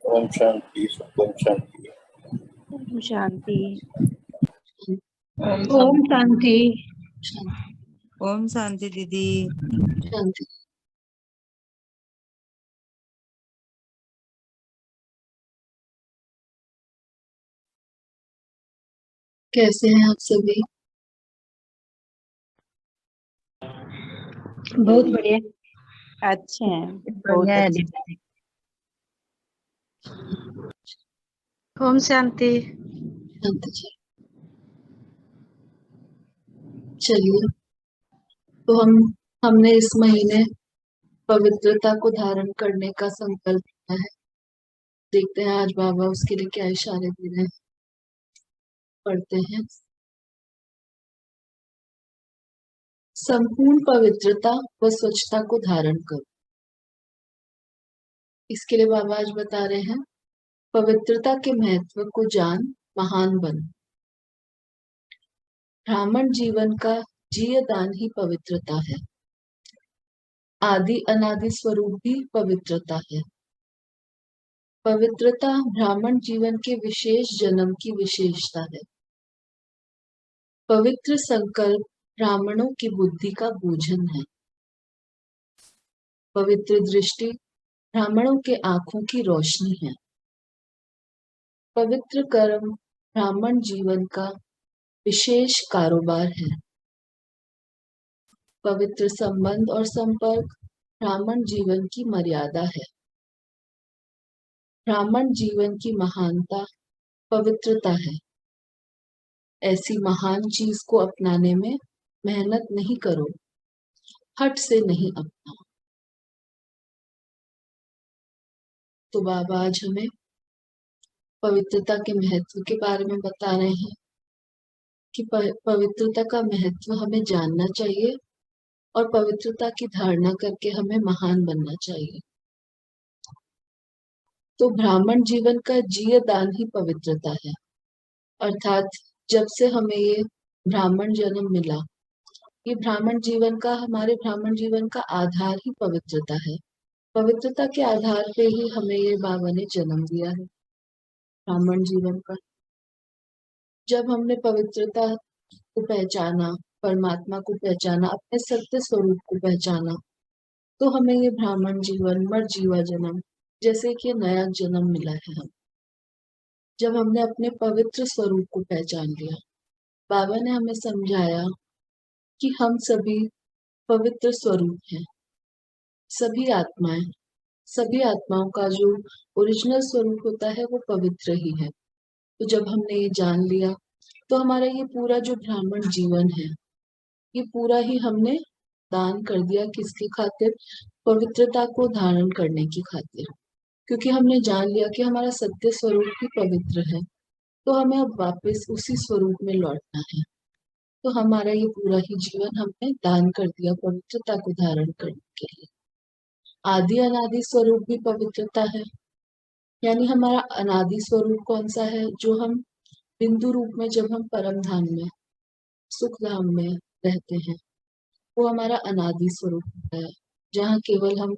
ओम शांति, ओम शांति। ओम शांति। ओम शांति। ओम शांति दीदी। शांति। कैसे हैं आप सभी? बहुत बढ़िया, अच्छे हैं, बहुत बढ़िया है अच्छे। दीदी। ओम शांति। शांति जी। चलिए, तो हमने इस महीने पवित्रता को धारण करने का संकल्प लिया है। देखते हैं आज बाबा उसके लिए क्या इशारे दे रहे हैं। पढ़ते हैं। संपूर्ण पवित्रता व स्वच्छता को धारण करो। इसके लिए बाबा आज बता रहे हैं, पवित्रता के महत्व को जान, महान बन। ब्राह्मण जीवन का जीय दान ही पवित्रता है। आदि अनादि स्वरूप भी पवित्रता है। पवित्रता ब्राह्मण जीवन के विशेष जन्म की विशेषता है। पवित्र संकल्प ब्राह्मणों की बुद्धि का भोजन है। पवित्र दृष्टि ब्राह्मणों के आंखों की रोशनी है। पवित्र कर्म ब्राह्मण जीवन का विशेष कारोबार है। पवित्र संबंध और संपर्क ब्राह्मण जीवन की मर्यादा है। ब्राह्मण जीवन की महानता पवित्रता है। ऐसी महान चीज को अपनाने में मेहनत नहीं करो, हट से नहीं अपनाओ। तो बाबा आज हमें पवित्रता के महत्व के बारे में बता रहे हैं कि पवित्रता का महत्व हमें जानना चाहिए और पवित्रता की धारणा करके हमें महान बनना चाहिए। तो ब्राह्मण जीवन का जीय दान ही पवित्रता है। अर्थात जब से हमें ये ब्राह्मण जन्म मिला, ये ब्राह्मण जीवन का, हमारे ब्राह्मण जीवन का आधार ही पवित्रता है। पवित्रता के आधार पे ही हमें ये बाबा ने जन्म दिया है ब्राह्मण जीवन का। जब हमने पवित्रता को पहचाना, परमात्मा को पहचाना, अपने सत्य स्वरूप को पहचाना, तो हमें ये ब्राह्मण जीवन, मर्जीवा जन्म, जैसे कि नया जन्म मिला है। हम जब हमने अपने पवित्र स्वरूप को पहचान लिया, बाबा ने हमें समझाया कि हम सभी पवित्र स्वरूप हैं। सभी आत्माओं का जो ओरिजिनल स्वरूप होता है वो पवित्र ही है। तो जब हमने ये जान लिया, तो हमारा ये पूरा जो ब्राह्मण जीवन है, ये पूरा ही हमने दान कर दिया। किसकी खातिर? पवित्रता को धारण करने की खातिर। क्योंकि हमने जान लिया कि हमारा सत्य स्वरूप ही पवित्र है, तो हमें अब वापस उसी स्वरूप में लौटना है। तो हमारा ये पूरा ही जीवन हमने दान कर दिया पवित्रता को धारण करने के लिए। आदि अनादि स्वरूप भी पवित्रता है। यानी हमारा अनादि स्वरूप कौन सा है? जो हम बिंदु रूप में, जब हम परम धाम में, सुख धाम में रहते हैं, वो हमारा अनादि स्वरूप होता है, जहाँ केवल हम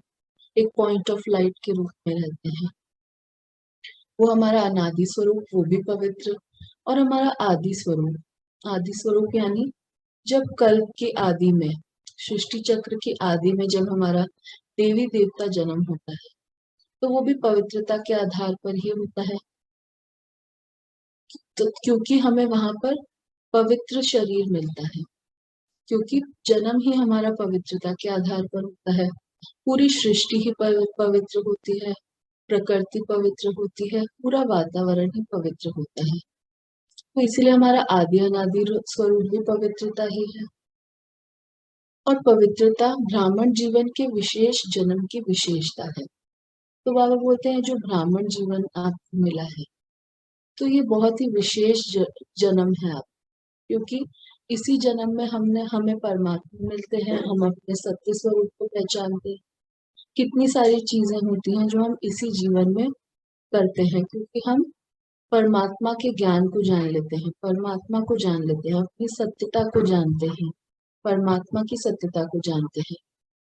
एक पॉइंट ऑफ लाइट के रूप में रहते हैं। वो हमारा अनादि स्वरूप, वो भी पवित्र। और हमारा आदि स्वरूप यानी जब कल्प के आदि में, सृष्टि चक्र के आदि में जब हमारा देवी देवता जन्म होता है, तो वो भी पवित्रता के आधार पर ही होता है। तो क्योंकि हमें वहां पर पवित्र शरीर मिलता है, क्योंकि जन्म ही हमारा पवित्रता के आधार पर होता है। पूरी सृष्टि ही पवित्र होती है, प्रकृति पवित्र होती है, पूरा वातावरण ही पवित्र होता है। तो इसलिए हमारा आदि अनादि स्वरूप भी पवित्रता ही है। और पवित्रता ब्राह्मण जीवन के विशेष जन्म की विशेषता है। तो बाबा बोलते हैं, जो ब्राह्मण जीवन आपको मिला है, तो ये बहुत ही विशेष जन्म है आप, क्योंकि इसी जन्म में हमें परमात्मा मिलते हैं, हम अपने सत्य स्वरूप को पहचानते हैं। कितनी सारी चीजें होती हैं जो हम इसी जीवन में करते हैं, क्योंकि हम परमात्मा के ज्ञान को जान लेते हैं, परमात्मा को जान लेते हैं, अपनी सत्यता को जानते हैं, परमात्मा की सत्यता को जानते हैं,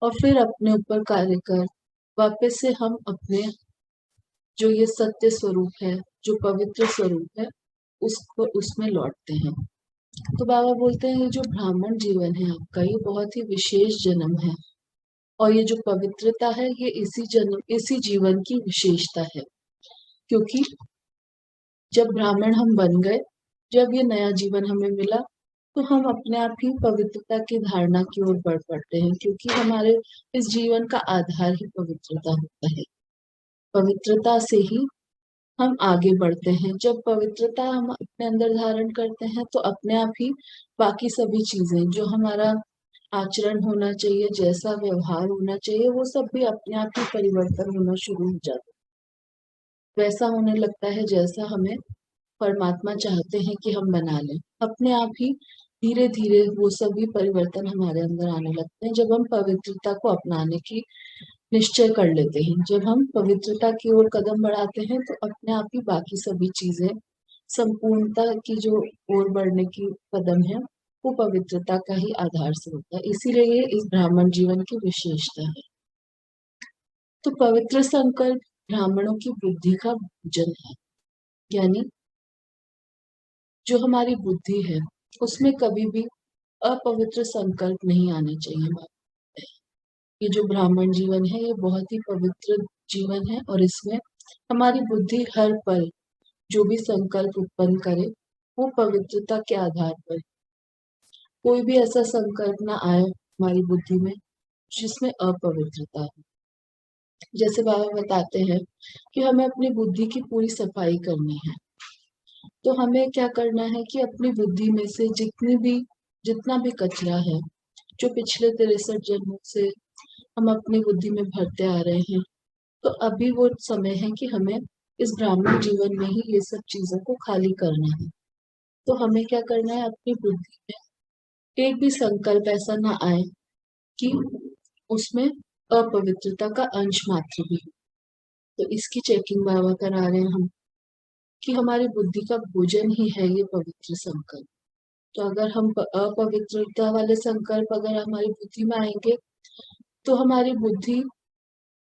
और फिर अपने ऊपर कार्य कर वापस से हम अपने जो ये सत्य स्वरूप है, जो पवित्र स्वरूप है, उसको उसमें लौटते हैं। तो बाबा बोलते हैं ये जो ब्राह्मण जीवन है आपका, ये बहुत ही विशेष जन्म है, और ये जो पवित्रता है ये इसी जीवन की विशेषता है। क्योंकि जब ब्राह्मण हम बन गए, जब ये नया जीवन हमें मिला, तो हम अपने आप ही पवित्रता की धारणा की ओर बढ़ पड़ते हैं, क्योंकि हमारे इस जीवन का आधार ही पवित्रता होता है। पवित्रता से ही हम आगे बढ़ते हैं। जब पवित्रता हम अपने अंदर धारण करते हैं, तो अपने आप ही बाकी सभी चीजें, जो हमारा आचरण होना चाहिए, जैसा व्यवहार होना चाहिए, वो सब भी अपने आप ही परिवर्तन होना शुरू हो जाता है। वैसा होने लगता है जैसा हमें परमात्मा चाहते हैं कि हम बना लें। अपने आप ही धीरे धीरे वो सभी परिवर्तन हमारे अंदर आने लगते हैं, जब हम पवित्रता को अपनाने की निश्चय कर लेते हैं। जब हम पवित्रता की ओर कदम बढ़ाते हैं, तो अपने आप ही बाकी सभी चीजें, संपूर्णता की जो ओर बढ़ने की कदम है, वो पवित्रता का ही आधार से होता है। इसीलिए ये इस ब्राह्मण जीवन की विशेषता है। तो पवित्र संकल्प ब्राह्मणों की बुद्धि का भोजन है, यानी जो हमारी बुद्धि है उसमें कभी भी अपवित्र संकल्प नहीं आने चाहिए। ये जो ब्राह्मण जीवन है, ये बहुत ही पवित्र जीवन है, और इसमें हमारी बुद्धि हर पल जो भी संकल्प उत्पन्न करे, वो पवित्रता के आधार पर। कोई भी ऐसा संकल्प ना आए हमारी बुद्धि में जिसमें अपवित्रता है। जैसे बाबा बताते हैं कि हमें अपनी बुद्धि की पूरी सफाई करनी है, तो हमें क्या करना है कि अपनी बुद्धि में से जितना भी कचरा है, जो पिछले 63 जन्मों से हम अपनी बुद्धि में भरते आ रहे हैं, तो अभी वो समय है कि हमें इस ब्राह्मण जीवन में ही ये सब चीजों को खाली करना है। तो हमें क्या करना है, अपनी बुद्धि में एक भी संकल्प ऐसा ना आए कि उसमें अपवित्रता का अंश मात्र भी हो। तो इसकी चेकिंग बाबा करा रहे हैं हम, कि हमारी बुद्धि का भोजन ही है ये पवित्र संकल्प। तो अगर हम अपवित्रता वाले संकल्प अगर हमारी बुद्धि में आएंगे, तो हमारी बुद्धि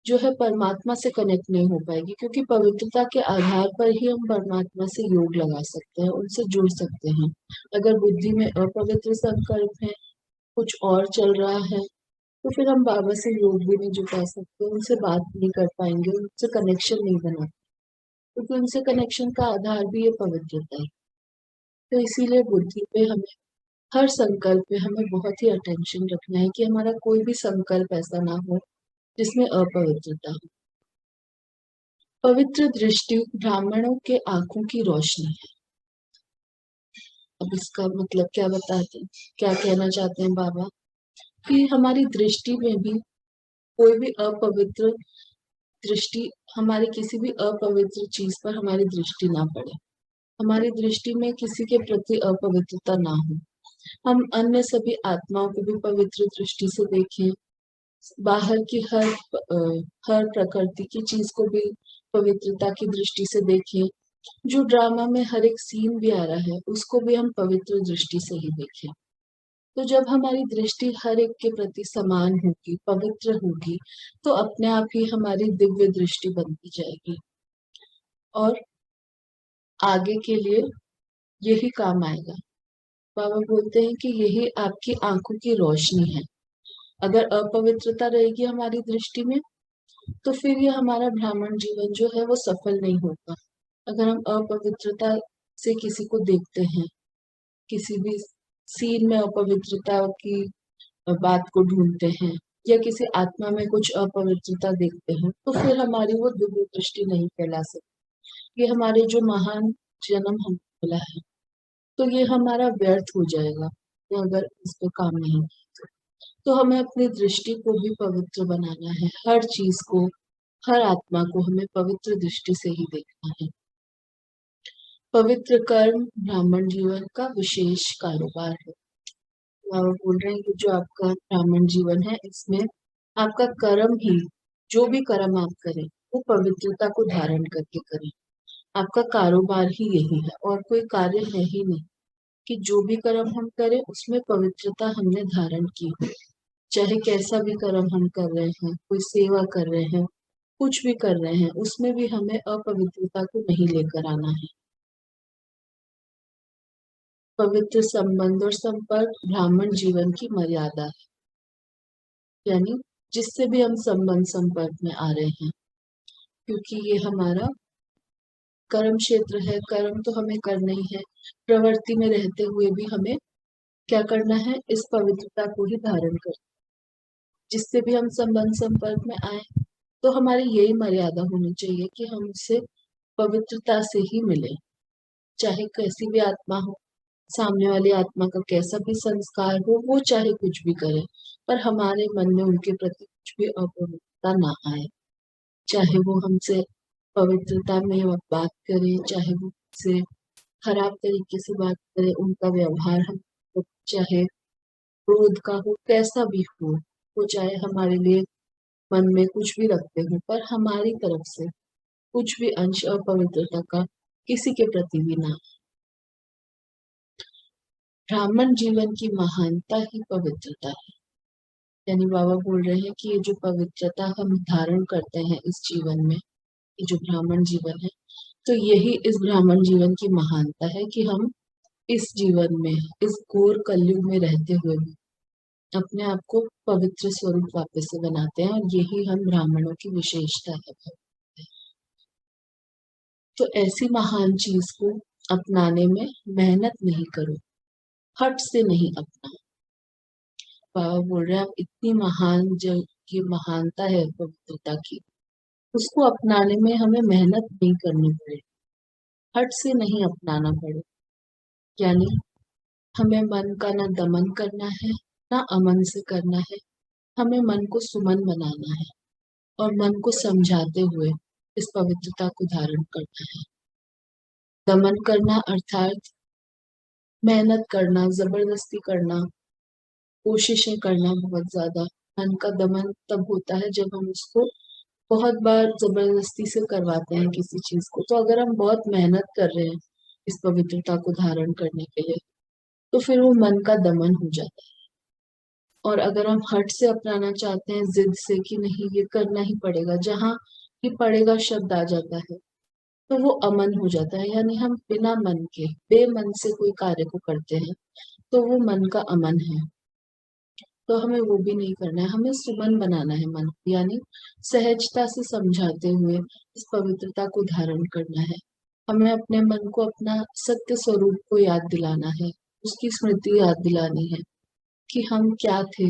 जो है परमात्मा से कनेक्ट नहीं हो पाएगी, क्योंकि पवित्रता के आधार पर ही हम परमात्मा से योग लगा सकते हैं, उनसे जुड़ सकते हैं। अगर बुद्धि में अपवित्र संकल्प है, कुछ और चल रहा है, तो फिर हम बाबा से योग भी नहीं जुटा सकते, उनसे बात नहीं कर पाएंगे, उनसे कनेक्शन नहीं बना, क्योंकि उनसे कनेक्शन का आधार भी ये पवित्रता है। तो इसीलिए बुद्धि पे हमें हर संकल्प पे हमें बहुत ही अटेंशन रखना है कि हमारा कोई भी संकल्प ऐसा ना हो जिसमें अपवित्रता हो। पवित्र दृष्टि ब्राह्मणों के आंखों की रोशनी है। अब इसका मतलब क्या बताते हैं, क्या कहना चाहते हैं बाबा, कि हमारी दृष्टि में भी कोई भी अपवित्र दृष्टि, हमारी किसी भी अपवित्र चीज पर हमारी दृष्टि ना पड़े, हमारी दृष्टि में किसी के प्रति अपवित्रता ना हो। हम अन्य सभी आत्माओं को भी पवित्र दृष्टि से देखें, बाहर की हर प्रकृति की चीज को भी पवित्रता की दृष्टि से देखें। जो ड्रामा में हर एक सीन भी आ रहा है, उसको भी हम पवित्र दृष्टि से ही देखें। तो जब हमारी दृष्टि हर एक के प्रति समान होगी, पवित्र होगी, तो अपने आप ही हमारी दिव्य दृष्टि बनती जाएगी, और आगे के लिए यही काम आएगा। बाबा बोलते हैं कि यही आपकी आंखों की रोशनी है। अगर अपवित्रता रहेगी हमारी दृष्टि में, तो फिर ये हमारा ब्राह्मण जीवन जो है वो सफल नहीं होगा। अगर हम अपवित्रता से किसी को देखते हैं, किसी भी सीन में अपवित्रता की बात को ढूंढते हैं, या किसी आत्मा में कुछ अपवित्रता देखते हैं, तो फिर हमारी वो दिव्य दृष्टि नहीं फैला सकती। ये हमारे जो महान जन्म हम मिला है, तो ये हमारा व्यर्थ हो जाएगा अगर इस पे काम नहीं किया। तो हमें अपनी दृष्टि को भी पवित्र बनाना है, हर चीज को, हर आत्मा को हमें पवित्र दृष्टि से ही देखना है। पवित्र कर्म ब्राह्मण जीवन का विशेष कारोबार है। बाबा बोल रहे हैं कि जो आपका ब्राह्मण जीवन है, इसमें आपका कर्म ही, जो भी कर्म आप करें वो पवित्रता को धारण करके करें। आपका कारोबार ही यही है, और कोई कार्य है ही नहीं कि जो भी कर्म हम करें उसमें पवित्रता हमने धारण की हो। चाहे कैसा भी कर्म हम कर रहे हैं, कोई सेवा कर रहे हैं, कुछ भी कर रहे हैं उसमें भी हमें अपवित्रता को नहीं लेकर आना है। पवित्र संबंध और संपर्क ब्राह्मण जीवन की मर्यादा है, यानी जिससे भी हम संबंध संपर्क में आ रहे हैं, क्योंकि ये हमारा कर्म क्षेत्र है। कर्म तो हमें करना ही है, प्रवृत्ति में रहते हुए भी हमें क्या करना है, इस पवित्रता को ही धारण कर, जिससे भी हम संबंध संपर्क में आए तो हमारी यही मर्यादा होनी चाहिए कि हम उससे पवित्रता से ही मिले, चाहे कैसी भी आत्मा हो, सामने वाली आत्मा का कैसा भी संस्कार हो, वो चाहे कुछ भी करे, पर हमारे मन में उनके प्रति कुछ भी अपवित्रता ना आए। चाहे वो हमसे पवित्रता में बात करे, चाहे वो हमसे खराब तरीके से बात करे, उनका व्यवहार हम चाहे क्रोध का हो, कैसा भी हो, वो चाहे हमारे लिए मन में कुछ भी रखते हो, पर हमारी तरफ से कुछ भी अंश अपवित्रता का किसी के प्रति भी ना। ब्राह्मण जीवन की महानता ही पवित्रता है। यानी बाबा बोल रहे हैं कि ये जो पवित्रता हम धारण करते हैं इस जीवन में, ये जो ब्राह्मण जीवन है, तो यही इस ब्राह्मण जीवन की महानता है कि हम इस जीवन में, इस घोर कलयुग में रहते हुए भी अपने आप को पवित्र स्वरूप वापस से बनाते हैं, और यही हम ब्राह्मणों की विशेषता है। तो ऐसी महान चीज को अपनाने में मेहनत नहीं करो, हट से नहीं अपना। बाबा बोल रहे हैं आप इतनी महान जो ये महानता है पवित्रता की, उसको अपनाने में हमें मेहनत नहीं करनी पड़े, हट से नहीं अपनाना पड़े। यानी हमें मन का ना दमन करना है ना अमन से करना है, हमें मन को सुमन बनाना है और मन को समझाते हुए इस पवित्रता को धारण करना है। दमन करना अर्थात मेहनत करना, जबरदस्ती करना, कोशिशें करना बहुत ज्यादा। मन का दमन तब होता है जब हम उसको बहुत बार जबरदस्ती से करवाते हैं किसी चीज को। तो अगर हम बहुत मेहनत कर रहे हैं इस पवित्रता को धारण करने के लिए, तो फिर वो मन का दमन हो जाता है। और अगर हम हट से अपनाना चाहते हैं, जिद से कि नहीं ये करना ही पड़ेगा, जहाँ ये पड़ेगा शब्द आ जाता है, तो वो अमन हो जाता है। यानी हम बिना मन के, बेमन से कोई कार्य को करते हैं, तो वो मन का अमन है। तो हमें वो भी नहीं करना है, हमें सुमन बनाना है मन, यानी सहजता से समझाते हुए इस पवित्रता को धारण करना है। हमें अपने मन को अपना सत्य स्वरूप को याद दिलाना है, उसकी स्मृति याद दिलानी है कि हम क्या थे,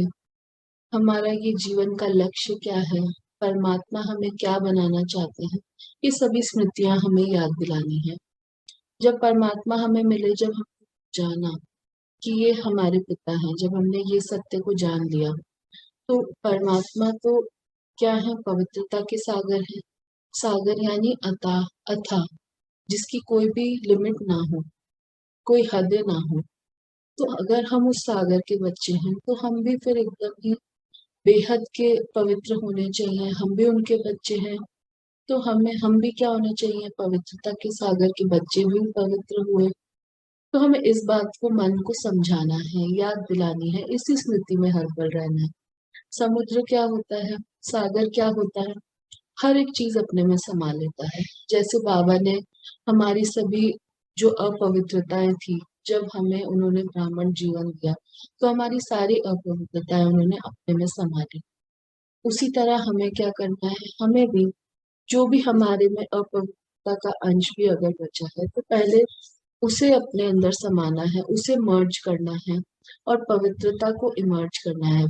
हमारा ये जीवन का लक्ष्य क्या है, परमात्मा हमें क्या बनाना चाहते हैं, ये सभी स्मृतियां हमें याद दिलानी है। जब परमात्मा हमें मिले, जब हम जाना कि ये हमारे पिता हैं, जब हमने ये सत्य को जान लिया, तो परमात्मा तो क्या है, पवित्रता के सागर है। सागर यानी अथाह, अथाह, जिसकी कोई भी लिमिट ना हो, कोई हद ना हो। तो अगर हम उस सागर के बच्चे हैं, तो हम भी फिर एकदम ही बेहद के पवित्र होने चाहिए, हम भी उनके बच्चे हैं। तो हम भी क्या होने चाहिए, पवित्रता के सागर के बच्चे भी पवित्र हुए। तो हमें इस बात को मन को समझाना है, याद दिलानी है, इसी स्मृति में हर पल रहना है। समुद्र क्या होता है, सागर क्या होता है, हर एक चीज अपने में समा लेता है। जैसे बाबा ने हमारी सभी जो अपवित्रताएं थी, जब हमें उन्होंने ब्राह्मण जीवन दिया, तो हमारी सारी अपवित्रताएं उन्होंने अपने में समा ली। उसी तरह हमें क्या करना है, हमें भी जो भी हमारे में अपवित्रता का अंश भी अगर बचा है, तो पहले उसे अपने अंदर समाना है, उसे मर्ज करना है और पवित्रता को इमर्ज करना है।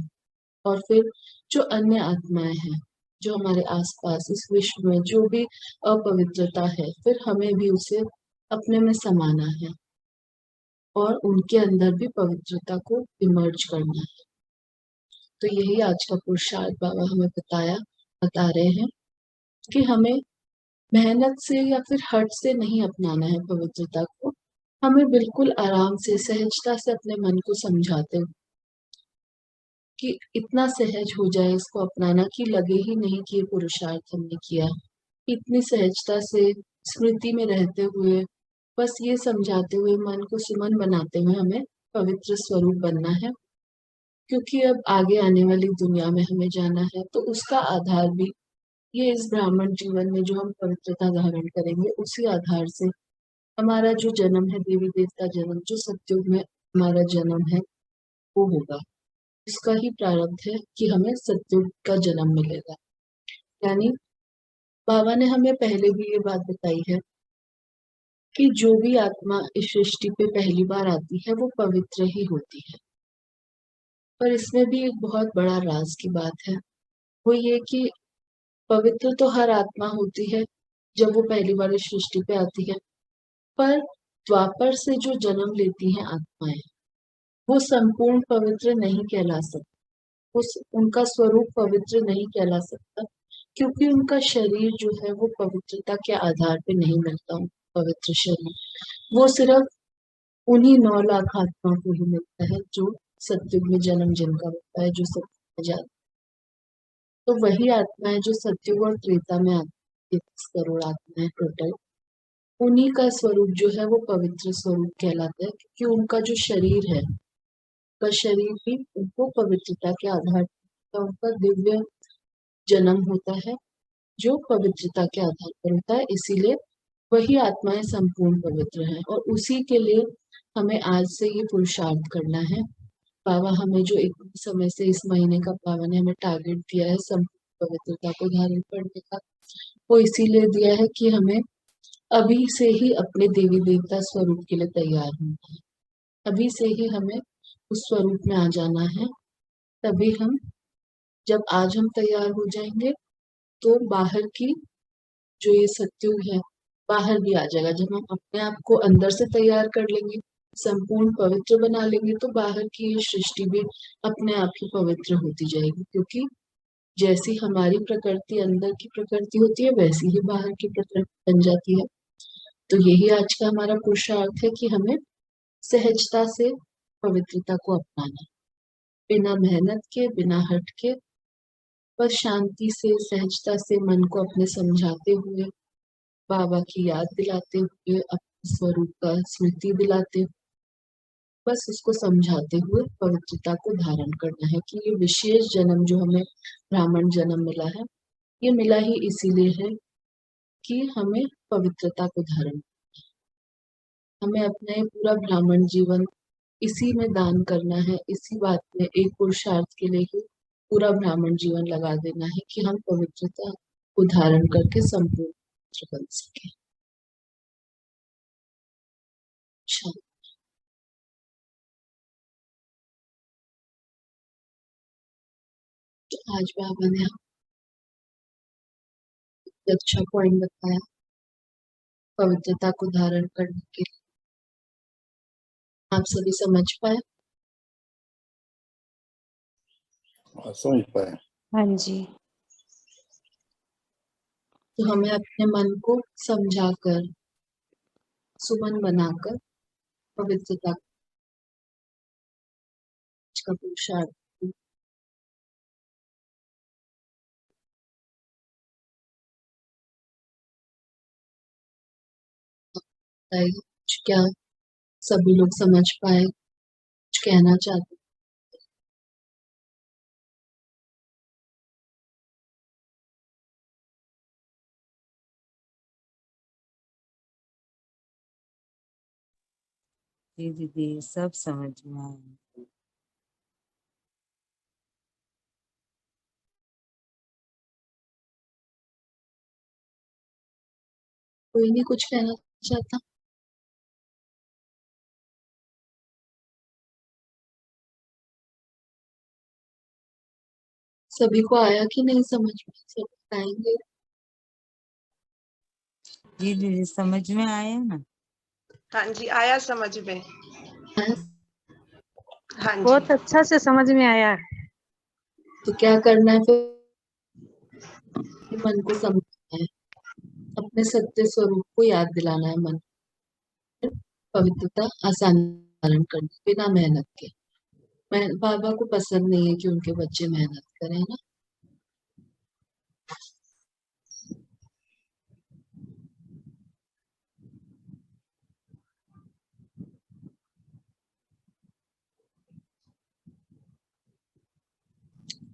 और फिर जो अन्य आत्माएं हैं, जो हमारे आसपास इस विश्व में जो भी अपवित्रता है, फिर हमें भी उसे अपने में समाना है और उनके अंदर भी पवित्रता को इमर्ज करना है। तो यही आज का पुरुषार्थ बाबा हमें बता रहे हैं कि हमें मेहनत से या फिर हट से नहीं अपनाना है पवित्रता को। हमें बिल्कुल आराम से, सहजता से अपने मन को समझाते हो कि इतना सहज हो जाए इसको अपनाना कि लगे ही नहीं कि ये पुरुषार्थ हमने किया। इतनी सहजता से स्मृति में रहते हुए, बस ये समझाते हुए, मन को सुमन बनाते हुए हमें पवित्र स्वरूप बनना है। क्योंकि अब आगे आने वाली दुनिया में हमें जाना है, तो उसका आधार भी ये इस ब्राह्मण जीवन में जो हम पवित्रता धारण करेंगे उसी आधार से हमारा जो जन्म है, देवी देवता जन्म, जो सतयुग में हमारा जन्म है वो होगा। इसका ही प्रारब्ध है कि हमें सतयुग का जन्म मिलेगा। यानी बाबा ने हमें पहले भी ये बात बताई है कि जो भी आत्मा इस सृष्टि पे पहली बार आती है वो पवित्र ही होती है। पर इसमें भी एक बहुत बड़ा राज की बात है, वो ये कि पवित्र तो हर आत्मा होती है जब वो पहली बार इस सृष्टि पे आती है, पर द्वापर से जो जन्म लेती हैं आत्माएं वो संपूर्ण पवित्र नहीं कहला सकती। उनका स्वरूप पवित्र नहीं कहला सकता, क्योंकि उनका शरीर जो है वो पवित्रता के आधार पे नहीं मिलता। पवित्र शरीर वो सिर्फ उन्हीं 9 लाख आत्मा को ही मिलता है जो सतयुग में जन्म जिनका होता है, जो सत्युग में जाती। तो वही आत्माएं जो सतयुग और त्रेता में आती है, 31 करोड़ आत्माएं टोटल, उन्हीं का स्वरूप जो है वो पवित्र स्वरूप कहलाता है, क्योंकि उनका जो शरीर है, उनका शरीर भी उनको पवित्रता के आधार पर उनका दिव्य जन्म होता है जो पवित्रता के आधार पर होता है। इसीलिए वही आत्माएं संपूर्ण पवित्र हैं और उसी के लिए हमें आज से ये पुरुषार्थ करना है। बाबा हमें जो एक समय से इस महीने का बाबा ने हमें टारगेट दिया है संपूर्ण पवित्रता को धारण करने का, वो इसीलिए दिया है कि हमें अभी से ही अपने देवी देवता स्वरूप के लिए तैयार होना है। अभी से ही हमें उस स्वरूप में आ जाना है। तभी हम, जब आज हम तैयार हो जाएंगे तो बाहर की जो ये सत्युग है बाहर भी आ जाएगा। जब हम अपने आप को अंदर से तैयार कर लेंगे, संपूर्ण पवित्र बना लेंगे, तो बाहर की ये सृष्टि भी अपने आप ही पवित्र होती जाएगी। क्योंकि जैसी हमारी प्रकृति अंदर की प्रकृति होती है वैसी ही बाहर की प्रकृति बन जाती है। तो यही आज का हमारा पुरुषार्थ है कि हमें सहजता से पवित्रता को अपनाना है, बिना मेहनत के, बिना हट के, बस शांति से, सहजता से मन को अपने समझाते हुए, बाबा की याद दिलाते हुए, अपने स्वरूप का स्मृति दिलाते हुए, बस उसको समझाते हुए पवित्रता को धारण करना है कि ये विशेष जन्म जो हमें ब्राह्मण जन्म मिला है, ये मिला ही इसीलिए है कि हमें पवित्रता को धारण, हमें अपना ये पूरा ब्राह्मण जीवन इसी में दान करना है। इसी बात में एक पुरुषार्थ के लिए ही पूरा ब्राह्मण जीवन लगा देना है कि हम पवित्रता को धारण करके संपूर्ण पवित्र बन सके। अच्छा, तो आज बाबा ने अच्छा पॉइंट बताया पवित्रता को धारण करने के लिए। आप सभी समझ पाए? समझ पाए। हाँ जी। तो हमें अपने मन को समझाकर, सुमन बनाकर पवित्रता का पुरुषार्थ बताइए। क्या सभी लोग समझ पाए? कुछ कहना चाहते? जी दीदी, सब समझ में आया। कोई नहीं कुछ कहना चाहता? सभी को आया कि नहीं समझ में? सब बताएंगे? जी दीदी, समझ में आया ना? हाँ जी, आया समझ में। आया? हाँ जी। बहुत अच्छा से समझ में आया। तो क्या करना है फिर? मन को समझना है, अपने सत्य स्वरूप को याद दिलाना है। मन पवित्रता आसान धारण करनी बिना मेहनत के। बाबा को पसंद नहीं है कि उनके बच्चे मेहनत करें, है ना।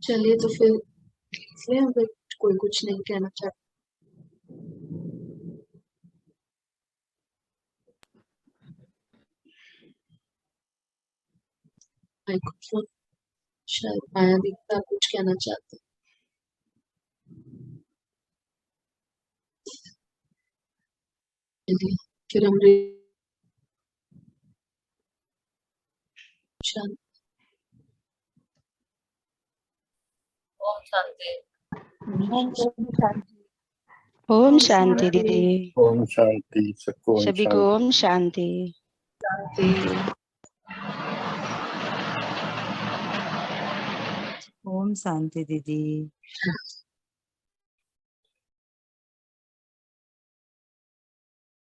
चलिए तो फिर इसलिए हम कोई कुछ नहीं कहना चाहता? माइक्रोफोन शायद माया दीपिका कुछ कहना चाहते हैं। चलिए, फिर हम शांति। ओम शांति। ओम शांति दीदी। ओम शांति, सबको ओम सभी को शांति। ओम शांति। ओम शांति दीदी।